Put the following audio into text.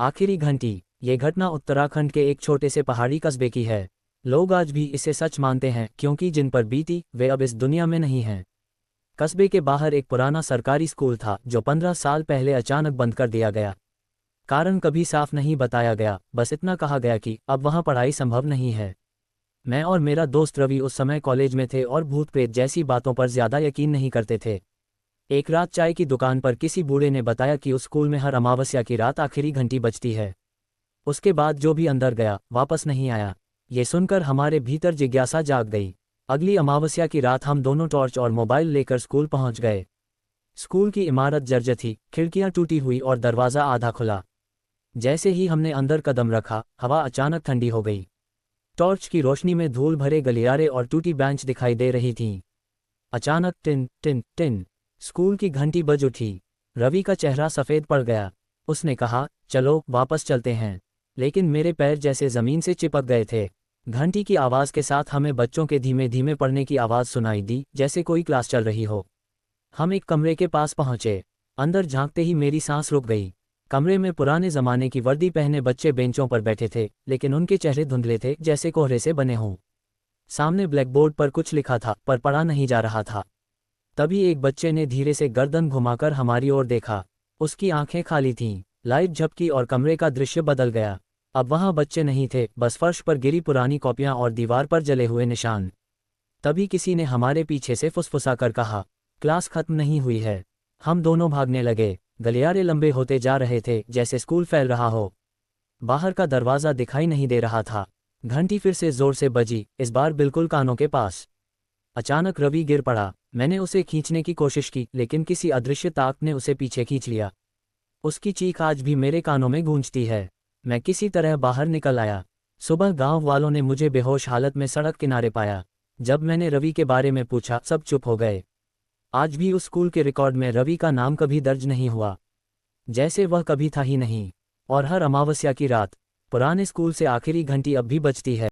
आखिरी घंटी। ये घटना उत्तराखंड के एक छोटे से पहाड़ी कस्बे की है। लोग आज भी इसे सच मानते हैं क्योंकि जिन पर बीती वे अब इस दुनिया में नहीं हैं। कस्बे के बाहर एक पुराना सरकारी स्कूल था जो 15 साल पहले अचानक बंद कर दिया गया। कारण कभी साफ नहीं बताया गया, बस इतना कहा गया कि अब वहाँ पढ़ाई संभव नहीं है। मैं और मेरा दोस्त रवि उस समय कॉलेज में थे और भूत प्रेत जैसी बातों पर ज्यादा यकीन नहीं करते थे। एक रात चाय की दुकान पर किसी बूढ़े ने बताया कि उस स्कूल में हर अमावस्या की रात आखिरी घंटी बजती है। उसके बाद जो भी अंदर गया वापस नहीं आया। ये सुनकर हमारे भीतर जिज्ञासा जाग गई। अगली अमावस्या की रात हम दोनों टॉर्च और मोबाइल लेकर स्कूल पहुंच गए। स्कूल की इमारत जर्जर थी, खिड़कियां टूटी हुई और दरवाज़ा आधा खुला। जैसे ही हमने अंदर कदम रखा, हवा अचानक ठंडी हो गई। टॉर्च की रोशनी में धूल भरे गलियारे और टूटी बेंच दिखाई दे रही थीं। अचानक टिन टिन टिन स्कूल की घंटी बज उठी। रवि का चेहरा सफ़ेद पड़ गया। उसने कहा, चलो वापस चलते हैं। लेकिन मेरे पैर जैसे ज़मीन से चिपक गए थे। घंटी की आवाज़ के साथ हमें बच्चों के धीमे धीमे पड़ने की आवाज़ सुनाई दी, जैसे कोई क्लास चल रही हो। हम एक कमरे के पास पहुंचे। अंदर झांकते ही मेरी सांस रुक गई। कमरे में पुराने ज़माने की वर्दी पहने बच्चे बेंचों पर बैठे थे, लेकिन उनके चेहरे धुंधले थे जैसे कोहरे से बने हों। सामने ब्लैकबोर्ड पर कुछ लिखा था पर पढ़ा नहीं जा रहा था। तभी एक बच्चे ने धीरे से गर्दन घुमाकर हमारी ओर देखा। उसकी आंखें खाली थीं। लाइट झपकी और कमरे का दृश्य बदल गया। अब वहां बच्चे नहीं थे, बस फर्श पर गिरी पुरानी कॉपियां और दीवार पर जले हुए निशान। तभी किसी ने हमारे पीछे से फुसफुसाकर कहा, क्लास खत्म नहीं हुई है। हम दोनों भागने लगे। गलियारे लंबे होते जा रहे थे जैसे स्कूल फैल रहा हो। बाहर का दरवाज़ा दिखाई नहीं दे रहा था। घंटी फिर से जोर से बजी, इस बार बिल्कुल कानों के पास। अचानक रवि गिर पड़ा। मैंने उसे खींचने की कोशिश की, लेकिन किसी अदृश्य ताकत ने उसे पीछे खींच लिया। उसकी चीख आज भी मेरे कानों में गूंजती है। मैं किसी तरह बाहर निकल आया। सुबह गांव वालों ने मुझे बेहोश हालत में सड़क किनारे पाया। जब मैंने रवि के बारे में पूछा, सब चुप हो गए। आज भी उस स्कूल के रिकॉर्ड में रवि का नाम कभी दर्ज नहीं हुआ, जैसे वह कभी था ही नहीं। और हर अमावस्या की रात पुराने स्कूल से आखिरी घंटी अब भी बजती है।